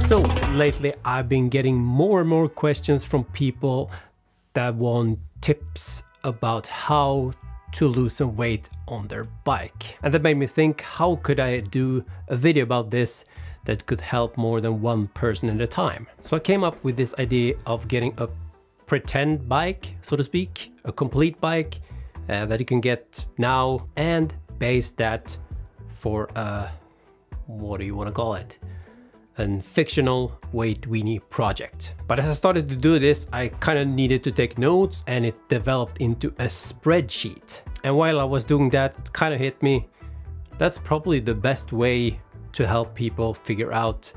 So lately I've been getting more and more questions from people that want tips about how to lose some weight on their bike. And that made me think, how could I do a video about this that could help more than one person at a time? So I came up with this idea of getting a pretend bike, so to speak, a complete bike that you can get now, and base that for a, what do you want to call it? A fictional weight weenie project. But as I started to do this, I kind of needed to take notes, and it developed into a spreadsheet. And while I was doing that, it kind of hit me, that's probably the best way to help people figure out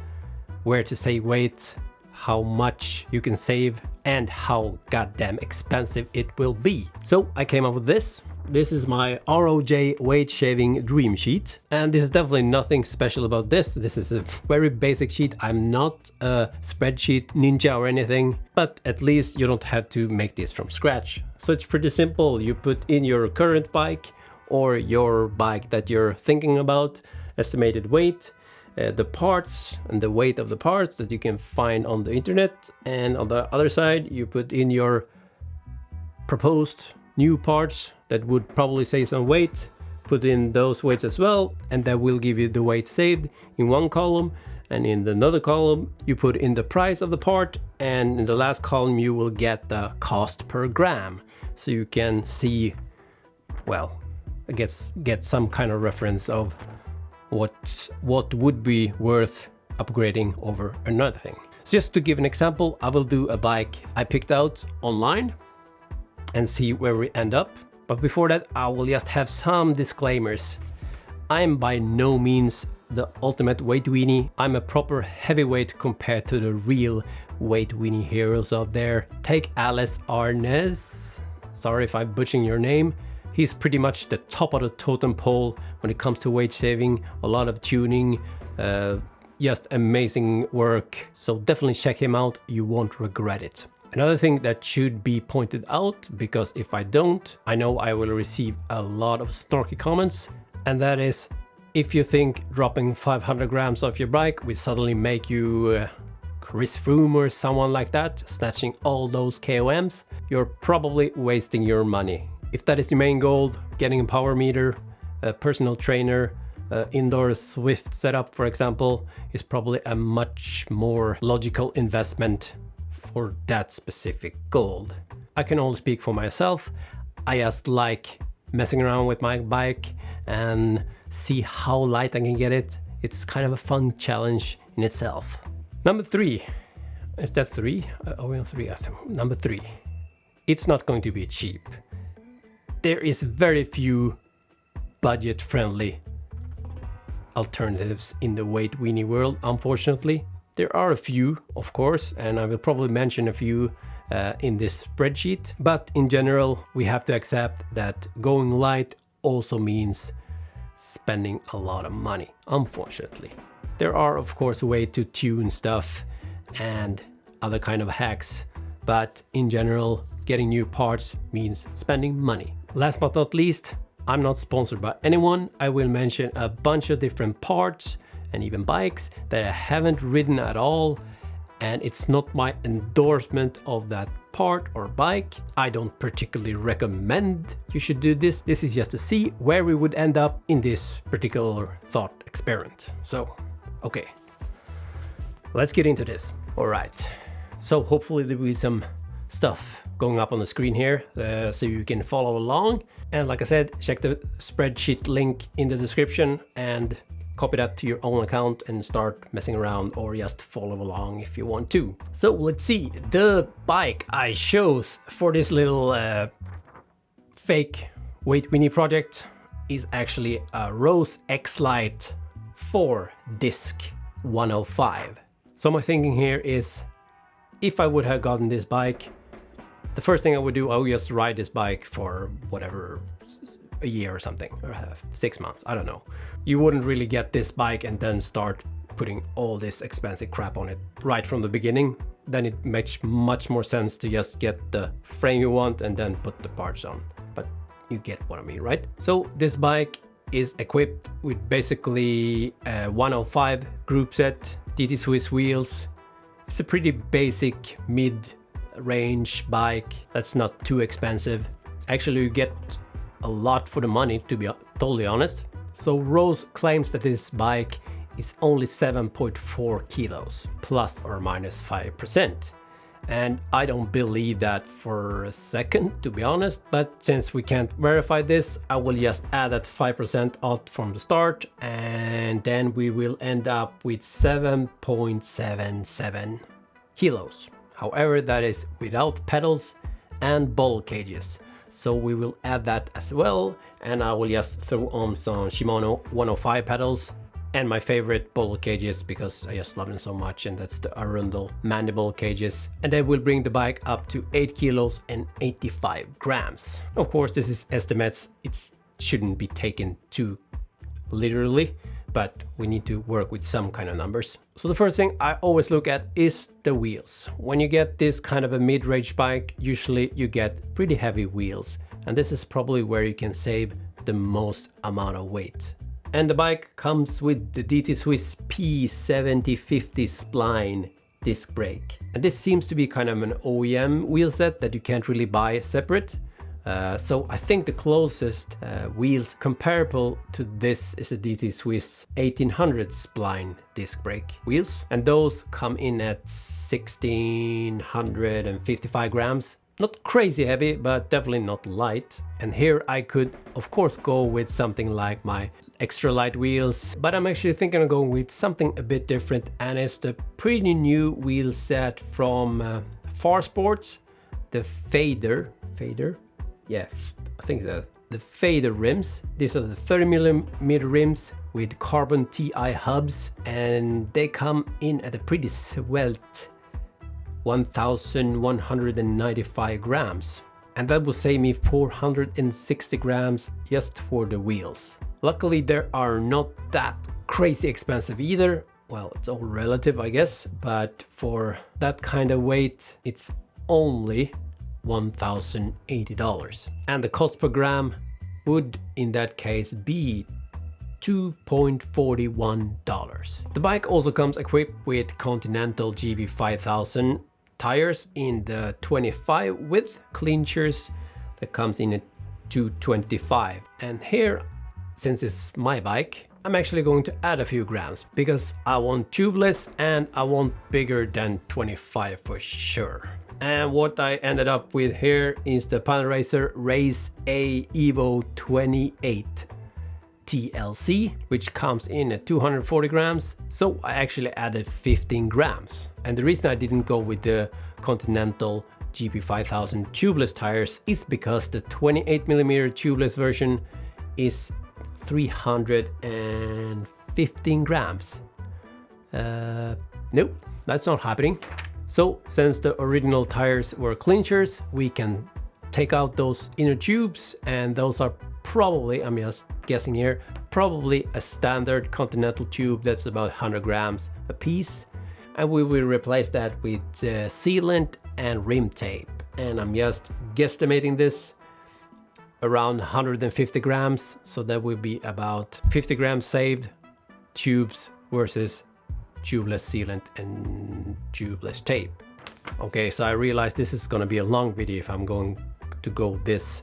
where to save weight, how much you can save, and how goddamn expensive it will be. So I came up with this. This is my ROJ weight shaving dream sheet, and this is definitely nothing special about this. This is a very basic sheet. I'm not a spreadsheet ninja or anything, but at least you don't have to make this from scratch. So it's pretty simple. You put in your current bike or your bike that you're thinking about, estimated weight, the parts and the weight of the parts that you can find on the internet, and on the other side you put in your proposed new parts that would probably save some weight, put in those weights as well, and that will give you the weight saved in one column, and in another column you put in the price of the part, and in the last column you will get the cost per gram, so you can see, well, I guess get some kind of reference of what would be worth upgrading over another thing. So just to give an example, I will do a bike I picked out online and see where we end up. But before that, I will just have some disclaimers. I am by no means the ultimate weight weenie. I'm a proper heavyweight compared to the real weight weenie heroes out there. Take Alice Arnez. Sorry if I'm butchering your name. He's pretty much the top of the totem pole when it comes to weight saving. A lot of tuning, just amazing work. So definitely check him out. You won't regret it. Another thing that should be pointed out, because if I don't, I know I will receive a lot of snarky comments, and that is, if you think dropping 500 grams off your bike will suddenly make you Chris Froome or someone like that, snatching all those KOMs, you're probably wasting your money. If that is your main goal, getting a power meter, a personal trainer, indoor Swift setup, for example, is probably a much more logical investment for that specific goal. I can only speak for myself. I just like messing around with my bike and see how light I can get it. It's kind of a fun challenge in itself. Number 3. Is that 3? Are we on 3? Number 3. It's not going to be cheap. There is very few budget-friendly alternatives in the weight weenie world, unfortunately. There are a few, of course, and I will probably mention a few in this spreadsheet. But in general, we have to accept that going light also means spending a lot of money, unfortunately. There are, of course, ways to tune stuff and other kind of hacks, but in general, getting new parts means spending money. Last but not least, I'm not sponsored by anyone. I will mention a bunch of different parts and even bikes that I haven't ridden at all, and it's not my endorsement of that part or bike. I don't particularly recommend you should do this. This is just to see where we would end up in this particular thought experiment. So, okay, let's get into this. All right, so hopefully there will be some stuff going up on the screen here so you can follow along. And like I said, check the spreadsheet link in the description and copy that to your own account and start messing around, or just follow along if you want to. So let's see, the bike I chose for this little fake weight weenie project is actually a Rose X-Lite 4 disc 105. So my thinking here is, if I would have gotten this bike, the first thing I would do, I would just ride this bike for whatever, a year or something, or 6 months, I don't know. You wouldn't really get this bike and then start putting all this expensive crap on it right from the beginning. Then it makes much more sense to just get the frame you want and then put the parts on. But you get what I mean, right? So this bike is equipped with basically a 105 group set, DT Swiss wheels. It's a pretty basic mid-range bike that's not too expensive. Actually, you get a lot for the money, to be totally honest. So Rose claims that this bike is only 7.4 kilos, plus or minus 5%. And I don't believe that for a second, to be honest, but since we can't verify this, I will just add that 5% out from the start, and then we will end up with 7.77 kilos. However, that is without pedals and ball cages. So we will add that as well, and I will just throw on some Shimano 105 pedals and my favorite ball cages because I just love them so much, and that's the Arundel mandible cages. And then we'll bring the bike up to 8 kilos and 85 grams. Of course, this is estimates. It shouldn't be taken too literally, but we need to work with some kind of numbers. So the first thing I always look at is the wheels. When you get this kind of a mid-range bike, usually you get pretty heavy wheels. And this is probably where you can save the most amount of weight. And the bike comes with the DT Swiss P7050 spline disc brake. And this seems to be kind of an OEM wheel set that you can't really buy separate. So I think the closest wheels comparable to this is a DT Swiss 1800 spline disc brake wheels. And those come in at 1655 grams. Not crazy heavy, but definitely not light. And here I could, of course, go with something like my extra light wheels, but I'm actually thinking of going with something a bit different, and it's the pretty new wheel set from Far Sports, the Fader, yeah, I think so. The Fader rims. These are the 30mm rims with carbon TI hubs, and they come in at a pretty svelte 1195 grams, and that will save me 460 grams just for the wheels. Luckily, they are not that crazy expensive either. Well, it's all relative, I guess, but for that kind of weight, it's only $1,080. And the cost per gram would, in that case, be $2.41. The bike also comes equipped with Continental GB5000 tires in the 25 width, clinchers that comes in at 225. And here, since it's my bike, I'm actually going to add a few grams because I want tubeless and I want bigger than 25 for sure. And what I ended up with here is the Panaracer Race A Evo 28 TLC, which comes in at 240 grams. So I actually added 15 grams. And the reason I didn't go with the Continental GP5000 tubeless tires is because the 28mm tubeless version is 315 grams. Nope, that's not happening. So since the original tires were clinchers, we can take out those inner tubes, and those are probably, I'm just guessing here, probably a standard Continental tube that's about 100 grams a piece. And we will replace that with sealant and rim tape. And I'm just guesstimating this around 150 grams. So that will be about 50 grams saved, tubes versus tubeless sealant and tubeless tape. Okay, so I realize this is gonna be a long video if I'm going to go this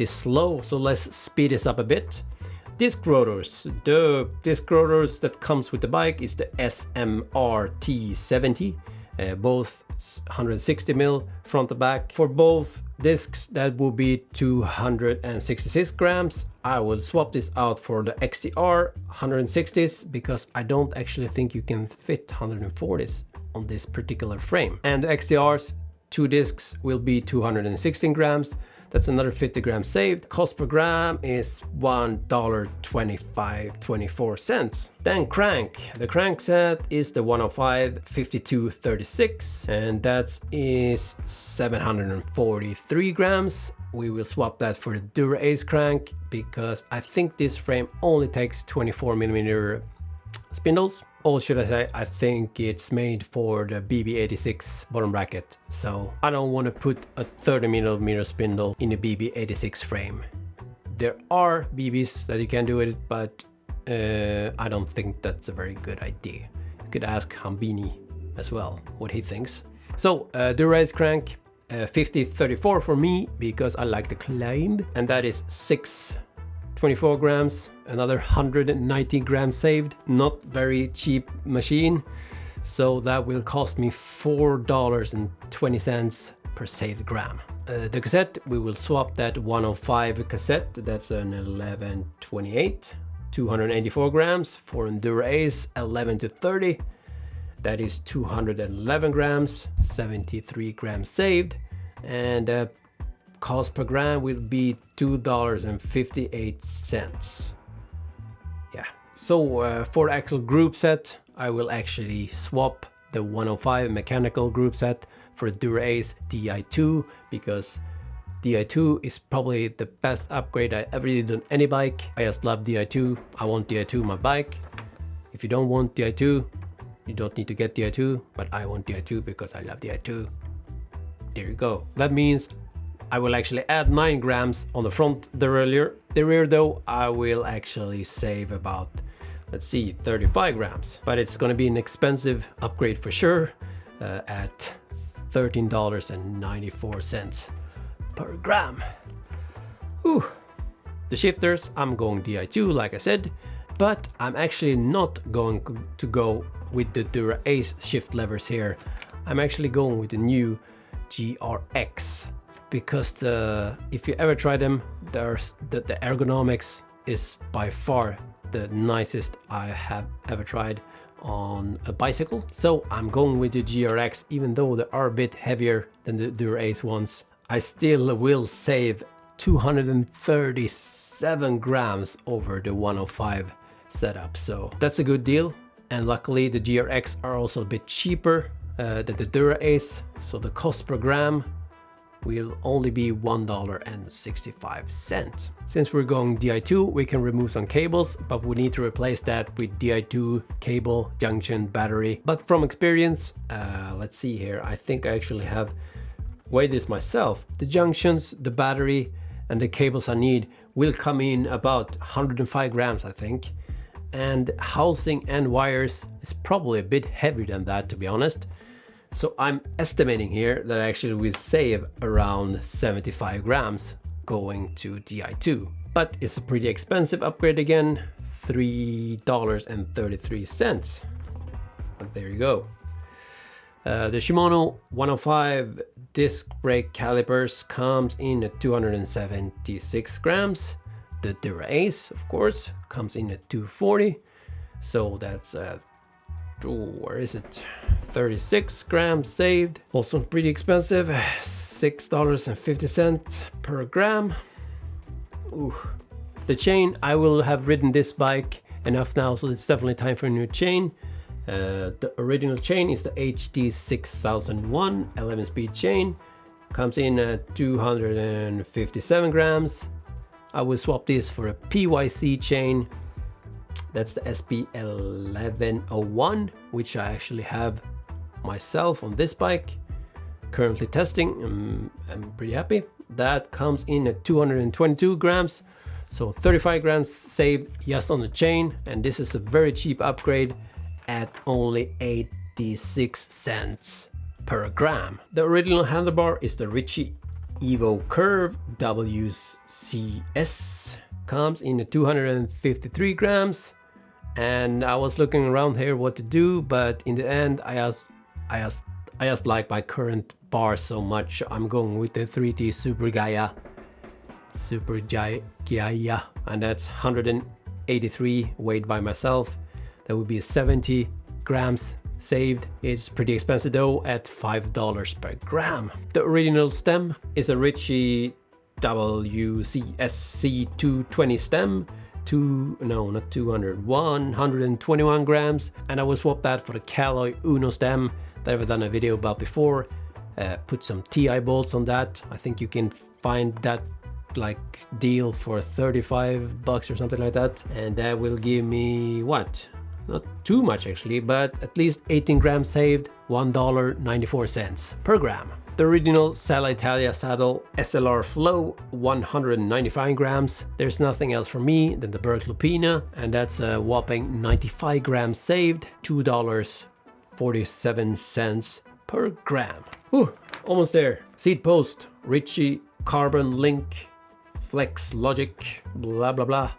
slow. So let's speed this up a bit. Disc rotors. The disc rotors that comes with the bike is the SMRT70, both 160mm front to back. For both discs, that will be 266 grams. I will swap this out for the XTR 160s because I don't actually think you can fit 140s on this particular frame. And the XTR's two discs will be 216 grams. That's another 50 grams saved. Cost per gram is $1.2524. Then crank. The crank set is the 105 5236, and that is 743 grams. We will swap that for the Dura Ace crank because I think this frame only takes 24mm spindles. Or should I say, I think it's made for the BB86 bottom bracket. So I don't want to put a 30mm spindle in a BB86 frame. There are BBs that you can do it, but I don't think that's a very good idea. Could ask Hambini as well what he thinks. So Dura-Ace crank, 5034 for me because I like the climb, and that is 624 grams, another 190 grams saved. Not very cheap machine, so that will cost me $4.20 per saved gram. The cassette, we will swap that 105 cassette, that's an 1128, 284 grams. For Dura-Ace 11 to 30, that is 211 grams, 73 grams saved, and cost per gram will be $2.58. Yeah, so for actual group set, I will actually swap the 105 mechanical group set for Dura-Ace Di2, because Di2 is probably the best upgrade I ever did on any bike. I just love Di2. I want Di2 on my bike. If you don't want Di2, you don't need to get Di2, but I want Di2 because I love Di2. There you go. That means I will actually add 9 grams on the front, the rear though, I will actually save about, let's see, 35 grams. But it's gonna be an expensive upgrade for sure, at $13.94 per gram. Whew. The shifters, I'm going Di2 like I said, but I'm actually not going to go with the Dura-Ace shift levers here. I'm actually going with the new GRX, because if you ever try them, the ergonomics is by far the nicest I have ever tried on a bicycle. So I'm going with the GRX, even though they are a bit heavier than the Dura-Ace ones. I still will save 237 grams over the 105 setup, so that's a good deal. And luckily the GRX are also a bit cheaper than the Dura-Ace, so the cost per gram will only be $1.65. Since we're going Di2, we can remove some cables, but we need to replace that with Di2 cable, junction, battery. But from experience, let's see here, I think I actually have weighed this myself. The junctions, the battery, and the cables I need will come in about 105 grams, I think. And housing and wires is probably a bit heavier than that, to be honest. So I'm estimating here that I actually will save around 75 grams going to Di2. But it's a pretty expensive upgrade again, $3.33. But there you go. The Shimano 105 disc brake calipers comes in at 276 grams. The Dura-Ace, of course, comes in at 240. So that's where is it? 36 grams saved. Also pretty expensive, $6.50 per gram. Ooh. The chain, I will have ridden this bike enough now, so it's definitely time for a new chain. The original chain is the HD 6001 11-speed chain. Comes in at 257 grams. I will swap this for a PYC chain. That's the SP1101, which I actually have myself on this bike. Currently testing, I'm pretty happy. That comes in at 222 grams. So 35 grams saved just on the chain. And this is a very cheap upgrade at only 86 cents per gram. The original handlebar is the Ritchie Evo Curve WCS. Comes in at 253 grams. And I was looking around here what to do, but in the end I just like my current bar so much. I'm going with the 3T Super Gaia, and that's 183 weighed by myself. That would be 70 grams saved. It's pretty expensive though, at $5 per gram. The original stem is a Ritchie WCSC 220 stem. 121 grams, and I will swap that for the Caloi Uno stem that I've done a video about before. Put some TI bolts on that. I think you can find that like deal for 35 bucks or something like that, and that will give me what, not too much actually, but at least 18 grams saved, $1.94 per gram. The original Sella Italia saddle SLR Flow, 195 grams. There's nothing else for me than the Berg Lupina, and that's a whopping 95 grams saved, $2.47 per gram. Whew, almost there. Seat post, Ritchie, Carbon Link, Flex Logic, blah blah blah,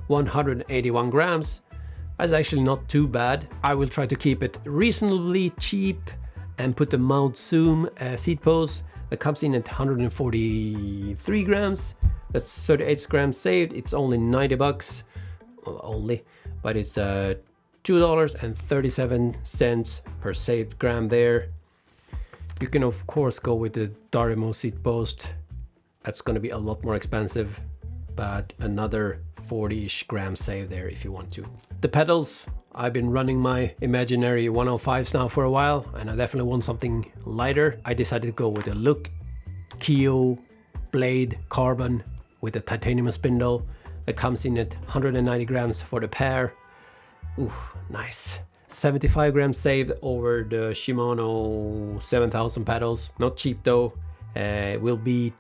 181 grams. That's actually not too bad. I will try to keep it reasonably cheap and put the Mount Zoom seat post that comes in at 143 grams. That's 38 grams saved. It's only 90 bucks. Well, only, but it's $2.37 per saved gram there. You can of course go with the Darimo seat post. That's going to be a lot more expensive, but another 40-ish grams saved there if you want to. The pedals, I've been running my imaginary 105s now for a while, and I definitely want something lighter. I decided to go with a Look Keo Blade Carbon with a titanium spindle that comes in at 190 grams for the pair. Ooh, nice. 75 grams saved over the Shimano 7000 pedals. Not cheap though. Will be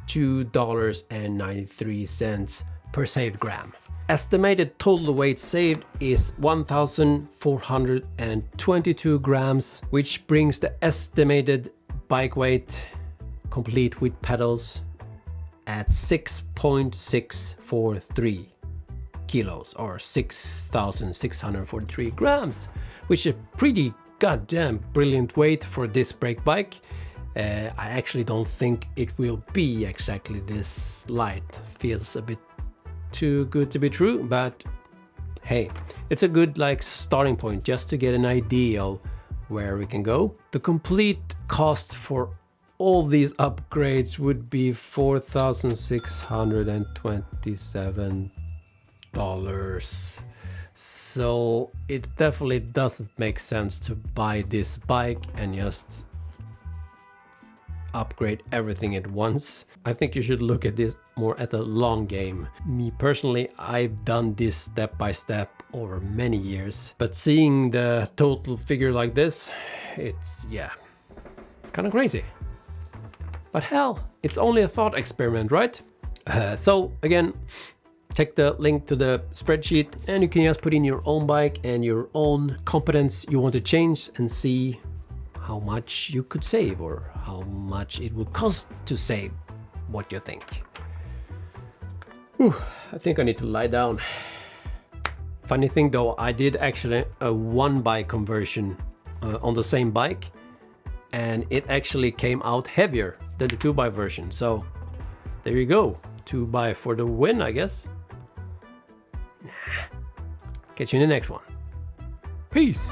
$2.93 per saved gram. Estimated total weight saved is 1,422 grams, which brings the estimated bike weight complete with pedals at 6.643 kilos or 6,643 grams, which is a pretty goddamn brilliant weight for this brake bike. I actually don't think it will be exactly this light. Feels a bit too good to be true, but hey, it's a good starting point just to get an idea of where we can go. The complete cost for all these upgrades would be $4,627. So it definitely doesn't make sense to buy this bike and just upgrade everything at once. I think you should look at this more at the long game. Me personally, I've done this step by step over many years, but seeing the total figure like this, it's kind of crazy. But hell, it's only a thought experiment, right? So again, check the link to the spreadsheet and you can just put in your own bike and your own competence you want to change and see how much you could save or how much it would cost to save. What do you think? Whew, I think I need to lie down. Funny thing though, I did actually a one bike conversion on the same bike, and it actually came out heavier than the 2x version. So there you go, 2x for the win, I guess. Catch you in the next one. Peace.